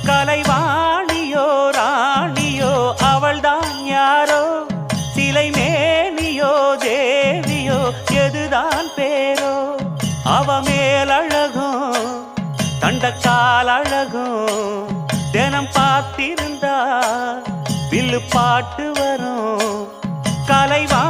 கலைவாணியோ ராணியோ அவள்தான் யாரோ, சிலை மேனியோ தேவியோ எதுதான் பேரோ, அவ மேலழகும் தண்டக்கால் அழகும் தினம் பார்த்திருந்தா வில்லு பாட்டு வரும். கலைவா